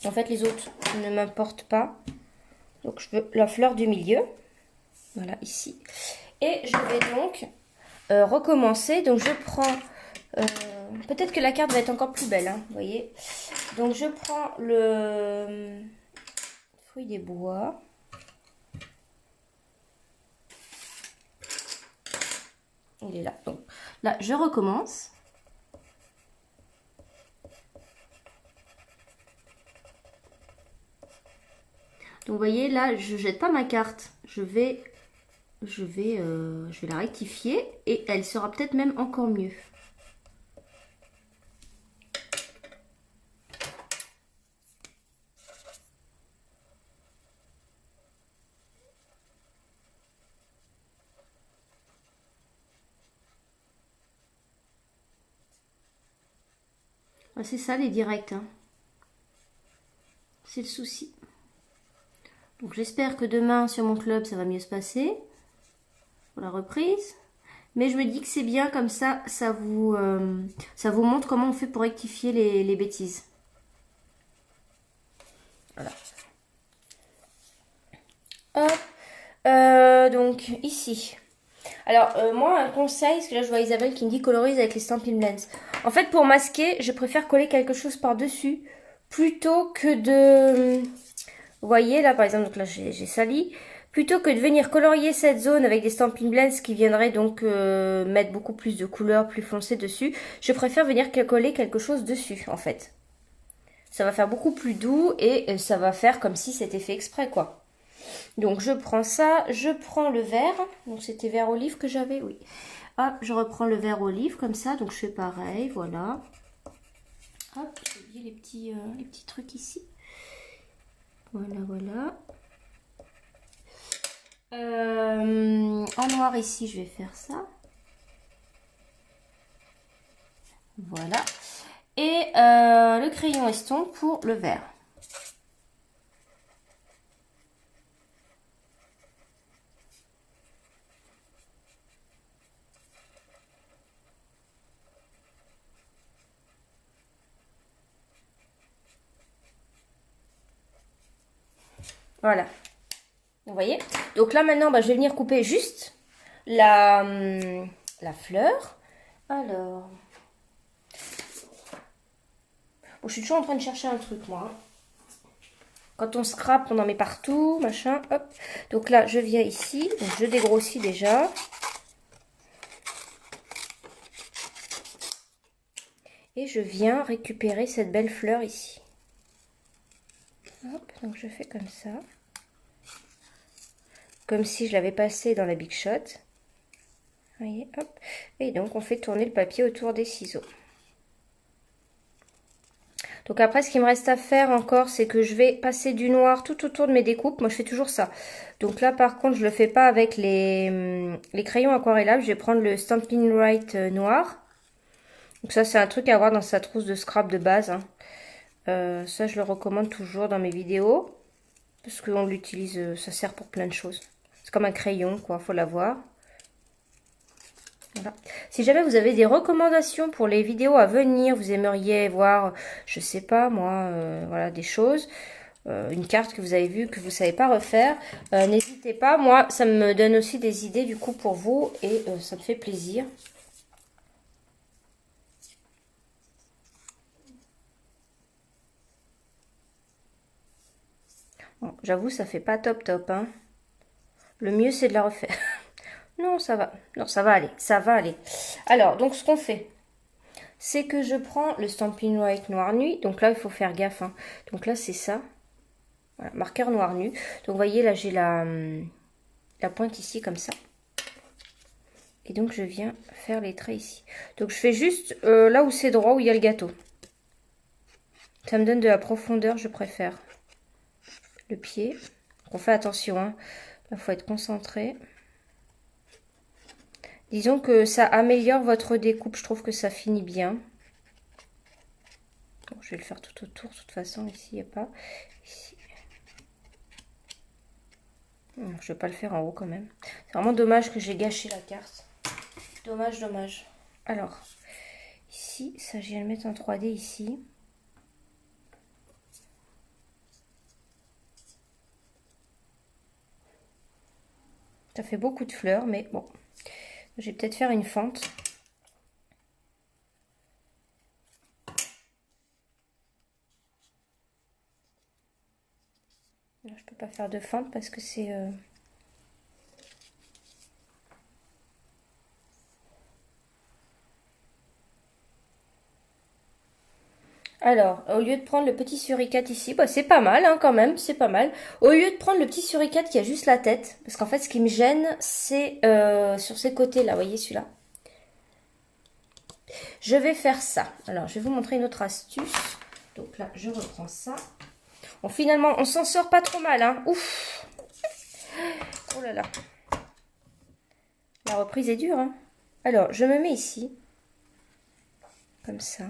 En fait, les autres ne m'importent pas. Donc, je veux la fleur du milieu. Voilà, ici. Et je vais donc recommencer. Donc, je prends... peut-être que la carte va être encore plus belle, hein, vous voyez. Donc, je prends le fruit des bois. Il est là. Donc, là, je recommence. Donc, vous voyez, là, je jette pas ma carte. Je vais la rectifier et elle sera peut-être même encore mieux. Ah, c'est ça les directs, hein. C'est le souci. Donc j'espère que demain sur mon club ça va mieux se passer pour la reprise. Mais je me dis que c'est bien comme ça, ça vous montre comment on fait pour rectifier les bêtises. Voilà. Hop. Donc ici. Alors moi un conseil, parce que là je vois Isabelle qui me dit colorise avec les Stampin' Blends. En fait pour masquer, je préfère coller quelque chose par-dessus plutôt que de... Vous voyez là par exemple, donc là j'ai sali. Plutôt que de venir colorier cette zone avec des Stampin' Blends qui viendraient donc mettre beaucoup plus de couleurs plus foncées dessus, je préfère venir coller quelque chose dessus en fait. Ça va faire beaucoup plus doux et ça va faire comme si c'était fait exprès quoi. Donc je prends ça, je prends le vert, donc c'était vert olive que j'avais, oui. Hop, je reprends le vert olive comme ça, donc je fais pareil, voilà. Hop, j'ai oublié les petits trucs ici. Voilà, voilà. En noir ici, je vais faire ça. Voilà. Et le crayon estompe pour le vert. Voilà. Vous voyez? Donc là maintenant, bah, je vais venir couper juste la fleur. Alors... Bon, je suis toujours en train de chercher un truc, moi. Quand on scrape, on en met partout, machin, hop. Donc là, je viens ici, donc je dégrossis déjà. Et je viens récupérer cette belle fleur ici. Hop, donc je fais comme ça. Comme si je l'avais passée dans la Big Shot. Vous voyez, hop. Et donc, on fait tourner le papier autour des ciseaux. Donc après, ce qu'il me reste à faire encore, c'est que je vais passer du noir tout autour de mes découpes. Moi, je fais toujours ça. Donc là, par contre, je le fais pas avec les crayons aquarellables. Je vais prendre le Stampin' Write noir. Donc ça, c'est un truc à avoir dans sa trousse de scrap de base, hein. Ça, je le recommande toujours dans mes vidéos. Parce qu'on l'utilise, ça sert pour plein de choses. C'est comme un crayon, quoi, faut l'avoir. Voilà. Si jamais vous avez des recommandations pour les vidéos à venir, vous aimeriez voir, je sais pas moi, voilà, des choses, une carte que vous avez vue, que vous savez pas refaire, n'hésitez pas. Moi, ça me donne aussi des idées du coup pour vous et ça me fait plaisir. Bon, j'avoue, ça fait pas top top, hein. Le mieux, c'est de la refaire. Non, ça va. Non, ça va aller. Ça va aller. Alors, donc, ce qu'on fait, c'est que je prends le Stampin' Write Noir Nuit. Donc là, il faut faire gaffe, hein. Donc là, c'est ça. Voilà, marqueur noir nu. Donc, vous voyez, là, j'ai la pointe ici, comme ça. Et donc, je viens faire les traits ici. Donc, je fais juste là où c'est droit, où il y a le gâteau. Ça me donne de la profondeur, je préfère. Le pied. Donc, on fait attention, hein. Il faut être concentré. Disons que ça améliore votre découpe. Je trouve que ça finit bien. Bon, je vais le faire tout autour. De toute façon, ici, il n'y a pas. Ici. Je ne vais pas le faire en haut quand même. C'est vraiment dommage que j'ai gâché la carte. Dommage, dommage. Alors, ici, ça, je viens le mettre en 3D ici. Ça fait beaucoup de fleurs, mais bon. Je vais peut-être faire une fente. Là, je peux pas faire de fente parce que c'est... Alors, au lieu de prendre le petit suricate ici, bah, c'est pas mal hein, quand même, c'est pas mal. Au lieu de prendre le petit suricate qui a juste la tête, parce qu'en fait ce qui me gêne, c'est sur ces côtés là, vous voyez celui-là. Je vais faire ça. Alors, je vais vous montrer une autre astuce. Donc là, je reprends ça. Bon, finalement, on s'en sort pas trop mal, hein. Ouf. Oh là là. La reprise est dure, hein. Alors, je me mets ici. Comme ça.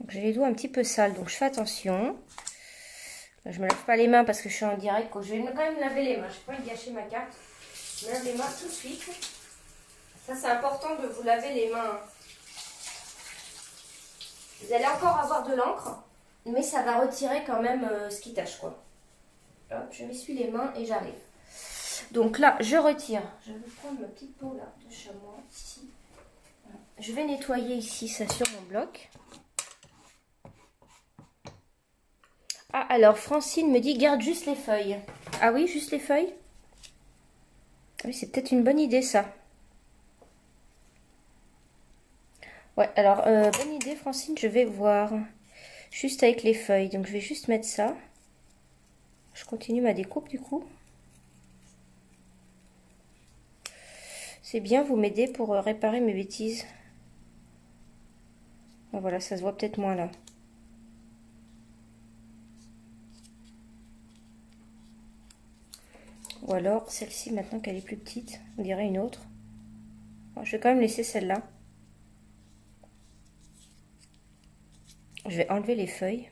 J'ai les doigts un petit peu sales, donc je fais attention. Là, je me lave pas les mains parce que je suis en direct. Je vais quand même laver les mains. Je n'ai pas envie de gâcher ma carte. Je me lave les mains tout de suite. Ça, c'est important de vous laver les mains. Vous allez encore avoir de l'encre, mais ça va retirer quand même ce qui tâche, quoi. Hop, je m'essuie les mains et j'arrive. Donc là, je retire. Je vais prendre ma petite peau là de chamois ici. Voilà. Je vais nettoyer ici ça sur mon bloc. Ah, alors Francine me dit garde juste les feuilles. Ah oui, juste les feuilles? Oui, c'est peut-être une bonne idée ça. Ouais, alors bonne idée Francine, je vais voir. Juste avec les feuilles. Donc je vais juste mettre ça. Je continue ma découpe du coup. C'est bien, vous m'aidez pour réparer mes bêtises. Ah, voilà, ça se voit peut-être moins là. Ou alors celle-ci maintenant qu'elle est plus petite, on dirait une autre. Bon, je vais quand même laisser celle-là. Je vais enlever les feuilles.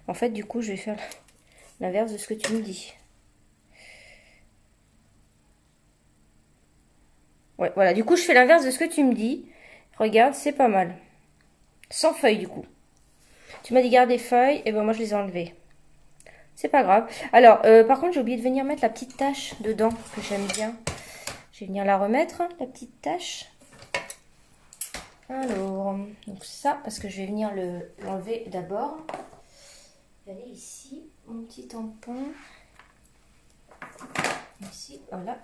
En fait, du coup, je vais faire l'inverse de ce que tu me dis. Ouais, voilà. Du coup, je fais l'inverse de ce que tu me dis. Regarde, c'est pas mal. Sans feuilles, du coup. Tu m'as dit garder feuilles, et ben moi, je les ai enlevées. C'est pas grave. Alors, par contre, j'ai oublié de venir mettre la petite tache dedans, que j'aime bien. Je vais venir la remettre, la petite tache. Alors, donc ça, parce que je vais venir l'enlever d'abord. Allez, ici, mon petit tampon. Ici, voilà.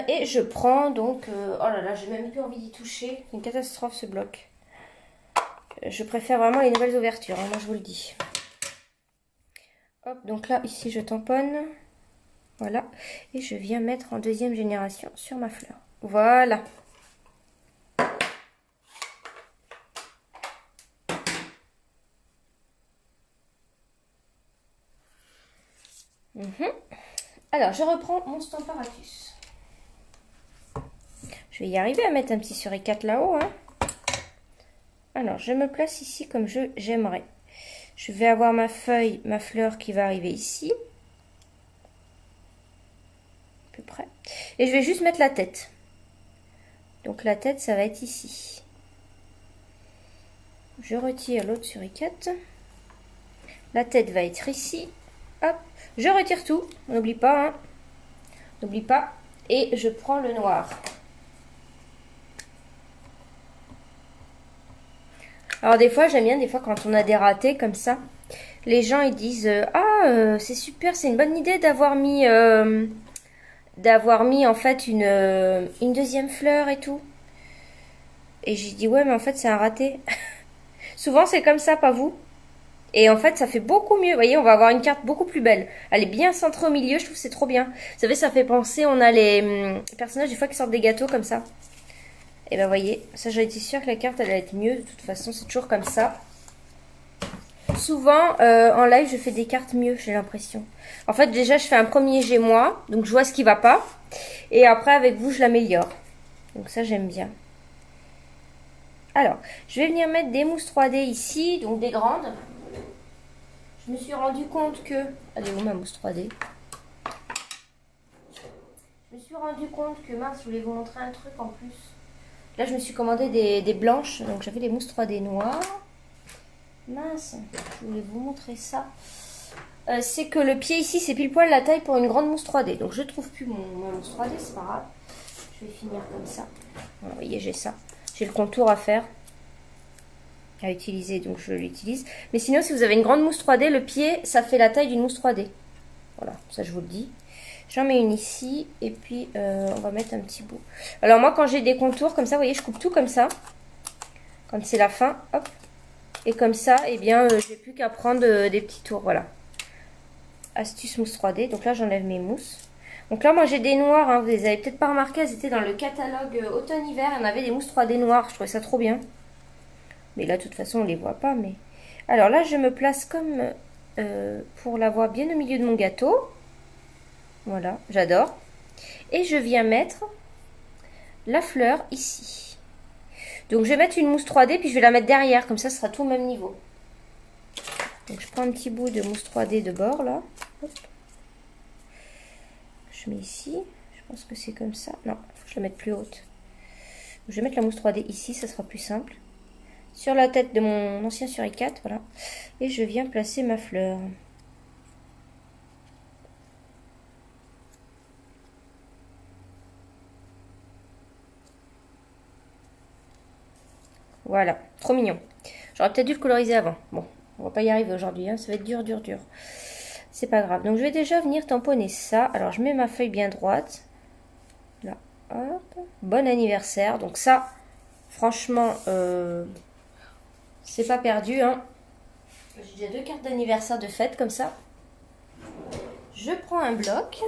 Et je prends donc... oh là là, j'ai même plus envie d'y toucher. C'est une catastrophe ce bloc. Je préfère vraiment les nouvelles ouvertures, hein, moi je vous le dis. Hop, donc là, ici, je tamponne. Voilà. Et je viens mettre en deuxième génération sur ma fleur. Voilà. Alors, je reprends mon Stamparatus. Je vais y arriver à mettre un petit suricate là-haut. Hein. Alors, je me place ici comme j'aimerais. Je vais avoir ma feuille, ma fleur qui va arriver ici. À peu près. Et je vais juste mettre la tête. Donc, la tête, ça va être ici. Je retire l'autre suricate. La tête va être ici. Hop, je retire tout. On n'oublie pas. Hein. N'oublie pas. Et je prends le noir. Alors des fois, j'aime bien, des fois quand on a des ratés comme ça, les gens ils disent c'est super, c'est une bonne idée d'avoir mis en fait une deuxième fleur et tout. Et j'ai dit ouais mais en fait c'est un raté. Souvent c'est comme ça, pas vous? Et en fait ça fait beaucoup mieux, vous voyez, on va avoir une carte beaucoup plus belle. Elle est bien centrée au milieu, je trouve que c'est trop bien. Vous savez, ça fait penser, on a les personnages des fois qui sortent des gâteaux comme ça. Et ben voyez, ça j'en étais sûre que la carte elle allait être mieux, de toute façon c'est toujours comme ça. Souvent, en live, je fais des cartes mieux, j'ai l'impression. En fait, déjà, je fais un premier jet moi, donc je vois ce qui va pas. Et après, avec vous, je l'améliore. Donc ça, j'aime bien. Alors, je vais venir mettre des mousses 3D ici, donc des grandes. Je me suis rendu compte que... Elle est où ma mousse 3D? Je me suis rendu compte que, mince, je voulais vous montrer un truc en plus. Là, je me suis commandé des blanches, donc j'avais des mousses 3D noires. Mince, je voulais vous montrer ça. C'est que le pied ici, c'est pile poil la taille pour une grande mousse 3D. Donc je trouve plus ma mousse 3D, c'est pas grave. Je vais finir comme ça. Voilà, vous voyez, j'ai ça. J'ai le contour à faire, à utiliser, donc je l'utilise. Mais sinon, si vous avez une grande mousse 3D, le pied, ça fait la taille d'une mousse 3D. Voilà, ça je vous le dis. J'en mets une ici, et puis on va mettre un petit bout. Alors moi, quand j'ai des contours comme ça, vous voyez, je coupe tout comme ça. Quand c'est la fin, hop. Et comme ça, eh bien, j'ai plus qu'à prendre des petits tours, voilà. Astuce mousse 3D. Donc là, j'enlève mes mousses. Donc là, moi, j'ai des noirs. Hein, vous les avez peut-être pas remarqué. Elles étaient dans le catalogue automne-hiver. On avait des mousses 3D noires. Je trouvais ça trop bien. Mais là, de toute façon, on les voit pas. Mais alors là, je me place comme pour l'avoir bien au milieu de mon gâteau. Voilà, j'adore. Et je viens mettre la fleur ici. Donc, je vais mettre une mousse 3D, puis je vais la mettre derrière. Comme ça, ce sera tout au même niveau. Donc, je prends un petit bout de mousse 3D de bord, là. Hop. Je mets ici. Je pense que c'est comme ça. Non, faut que je la mette plus haute. Je vais mettre la mousse 3D ici, ça sera plus simple. Sur la tête de mon ancien suricate, voilà. Et je viens placer ma fleur. Voilà, trop mignon. J'aurais peut-être dû le coloriser avant. Bon, on va pas y arriver aujourd'hui, hein. Ça va être dur, dur, dur. C'est pas grave. Donc je vais déjà venir tamponner ça. Alors je mets ma feuille bien droite. Là, hop. Bon anniversaire. Donc ça, franchement, c'est pas perdu, hein. J'ai déjà 2 cartes d'anniversaire de fête comme ça. Je prends un bloc.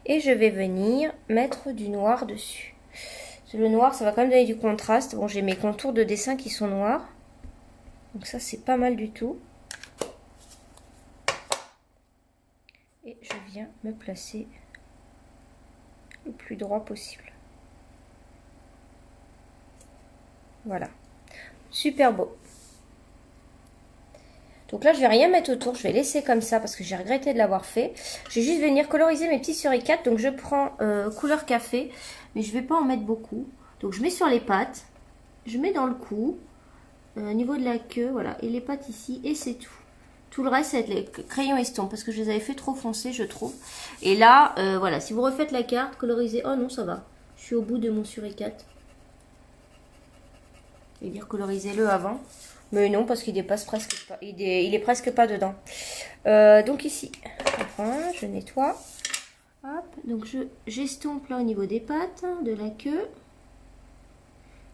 Et je vais venir mettre du noir dessus. Le noir, ça va quand même donner du contraste. Bon, j'ai mes contours de dessin qui sont noirs. Donc ça, c'est pas mal du tout. Et je viens me placer le plus droit possible. Voilà. Super beau. Donc là, je vais rien mettre autour. Je vais laisser comme ça parce que j'ai regretté de l'avoir fait. Je vais juste venir coloriser mes petits suricates. Donc je prends couleur café. Mais je vais pas en mettre beaucoup. Donc je mets sur les pattes. Je mets dans le cou. Au niveau de la queue, voilà. Et les pattes ici. Et c'est tout. Tout le reste, ça va être les crayons estompes. Parce que je les avais fait trop foncés, je trouve. Et là, voilà. Si vous refaites la carte, colorisez. Oh non, ça va. Je suis au bout de mon suricate. Je vais dire colorisez-le avant. Mais non, parce qu'il dépasse presque pas. Il est presque pas dedans. Donc ici, je prends, je nettoie. Hop, donc j'estompe là au niveau des pattes, de la queue.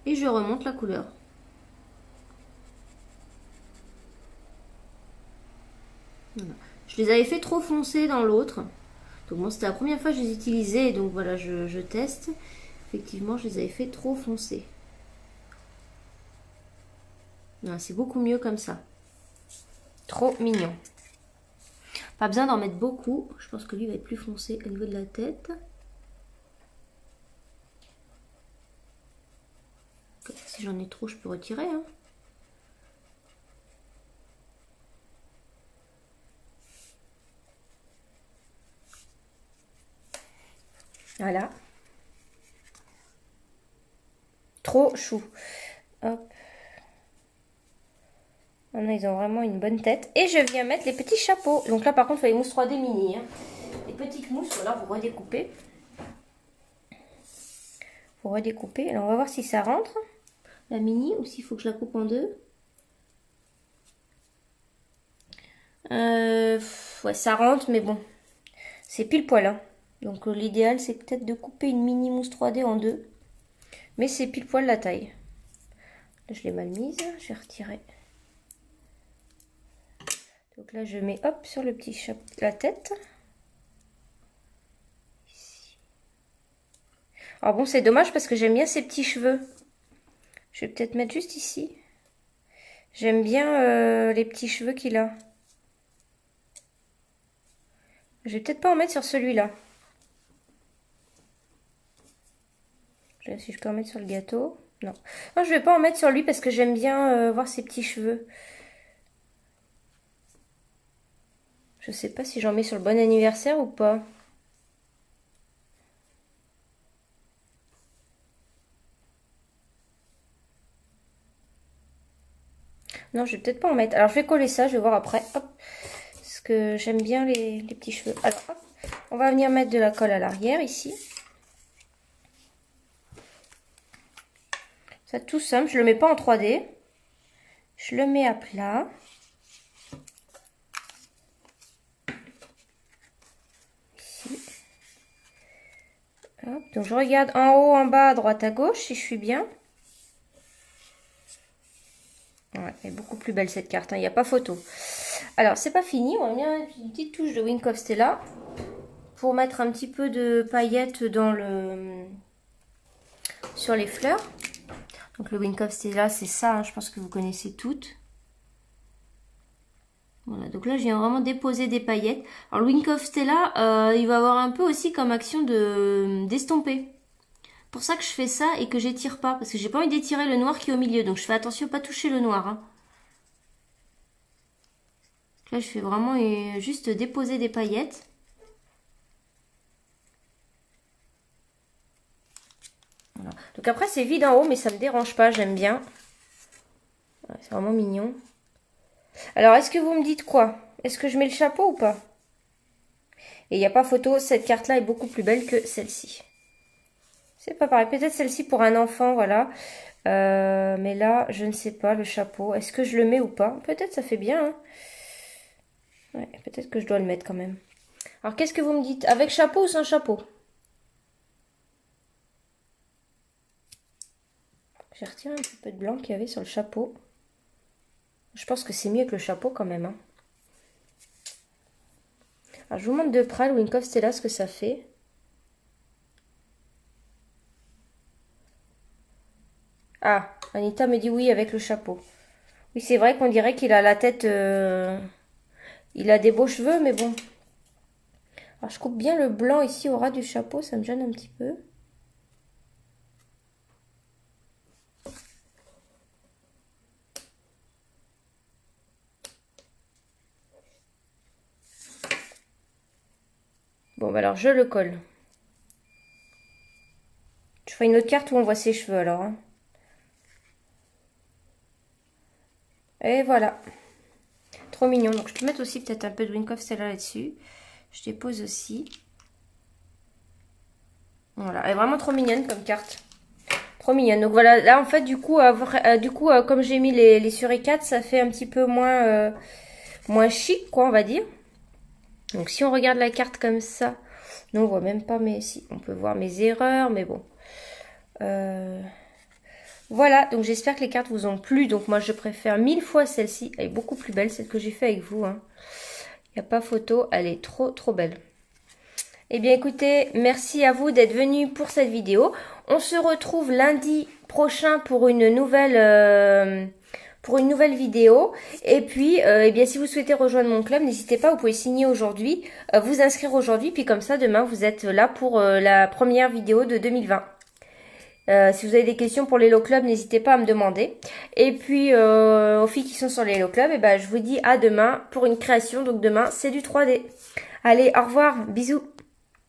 Et je remonte la couleur. Voilà. Je les avais fait trop foncés dans l'autre. Donc bon, c'était la première fois que je les utilisais. Donc voilà, je teste. Effectivement, je les avais fait trop foncés. C'est beaucoup mieux comme ça. Trop mignon. Pas besoin d'en mettre beaucoup. Je pense que lui va être plus foncé au niveau de la tête. Si j'en ai trop, je peux retirer. Hein. Voilà. Trop chou. Hop. Maintenant, ils ont vraiment une bonne tête. Et je viens mettre les petits chapeaux. Donc là, par contre, il faut les mousses 3D mini. Hein. Les petites mousses, voilà, vous redécoupez. Vous redécoupez. Alors, on va voir si ça rentre. La mini, ou s'il faut que je la coupe en deux. Ouais, ça rentre, mais bon. C'est pile poil. Hein. Donc, l'idéal, c'est peut-être de couper une mini mousse 3D en deux. Mais c'est pile poil la taille. Là, je l'ai mal mise. Je vais retirer. Donc là, je mets hop sur le petit chapeau, la tête. Ici. Alors bon, c'est dommage parce que j'aime bien ces petits cheveux. Je vais peut-être mettre juste ici. J'aime bien les petits cheveux qu'il a. Je vais peut-être pas en mettre sur celui-là. Je vais si je peux en mettre sur le gâteau. Non. Non, je vais pas en mettre sur lui parce que j'aime bien voir ses petits cheveux. Je sais pas si j'en mets sur le bon anniversaire ou pas. Non, je vais peut-être pas en mettre. Alors, je vais coller ça, je vais voir après. Hop. Parce que j'aime bien les petits cheveux. Alors, hop. On va venir mettre de la colle à l'arrière, ici. Ça, tout simple. Je le mets pas en 3D. Je le mets à plat. Ici. Hop. Donc, je regarde en haut, en bas, à droite, à gauche, si je suis bien. Ouais, elle est beaucoup plus belle cette carte, hein. Il n'y a pas photo. Alors, c'est pas fini. On va venir mettre une petite touche de Wink of Stella pour mettre un petit peu de paillettes dans sur les fleurs. Donc, le Wink of Stella, c'est ça, hein, je pense que vous connaissez toutes. Voilà, donc là, je viens vraiment déposer des paillettes. Alors, le Wink of Stella, il va avoir un peu aussi comme action d'estomper. Pour ça que je fais ça et que j'étire pas, parce que j'ai pas envie d'étirer le noir qui est au milieu. Donc, je fais attention à pas toucher le noir, hein. Là, je fais vraiment juste déposer des paillettes. Voilà. Donc après, c'est vide en haut, mais ça me dérange pas, j'aime bien. Ouais, c'est vraiment mignon. Alors, est-ce que vous me dites quoi? Est-ce que je mets le chapeau ou pas? Et il n'y a pas photo, cette carte-là est beaucoup plus belle que celle-ci. C'est pas pareil, peut-être celle-ci pour un enfant, voilà. Mais là, je ne sais pas, le chapeau. Est-ce que je le mets ou pas? Peut-être ça fait bien, hein. Ouais, peut-être que je dois le mettre quand même. Alors, qu'est-ce que vous me dites? Avec chapeau ou sans chapeau? J'ai retiré un petit peu de blanc qu'il y avait sur le chapeau. Je pense que c'est mieux que le chapeau quand même, hein. Alors, je vous montre de près le Wink of Stella ce que ça fait. Ah, Anita me dit oui avec le chapeau. Oui, c'est vrai qu'on dirait qu'il a la tête... il a des beaux cheveux, mais bon. Alors, je coupe bien le blanc ici au ras du chapeau, ça me gêne un petit peu. Bon, bah alors, je le colle. Je ferai une autre carte où on voit ses cheveux, alors, hein. Et voilà. Trop mignon. Donc, je peux mettre aussi peut-être un peu de Wink of Stella là-dessus. Je dépose aussi. Voilà. Elle est vraiment trop mignonne comme carte. Trop mignonne. Donc, voilà. Là, en fait, du coup, comme j'ai mis les suricates, ça fait un petit peu moins chic, quoi, on va dire. Donc, si on regarde la carte comme ça, nous, on voit même pas mes... Si, on peut voir mes erreurs, mais bon. Voilà, donc j'espère que les cartes vous ont plu. Donc moi, je préfère 1000 fois celle-ci. Elle est beaucoup plus belle, celle que j'ai fait avec vous, hein. Il n'y a pas photo, elle est trop, trop belle. Eh bien, écoutez, merci à vous d'être venus pour cette vidéo. On se retrouve lundi prochain pour une nouvelle vidéo. Et puis, eh bien, si vous souhaitez rejoindre mon club, n'hésitez pas, vous pouvez signer aujourd'hui, vous inscrire aujourd'hui. Puis comme ça, demain, vous êtes là pour la première vidéo de 2020. Si vous avez des questions pour l'Hello Club, n'hésitez pas à me demander. Et puis, aux filles qui sont sur l'Hello Club, eh ben, je vous dis à demain pour une création. Donc demain, c'est du 3D. Allez, au revoir, bisous.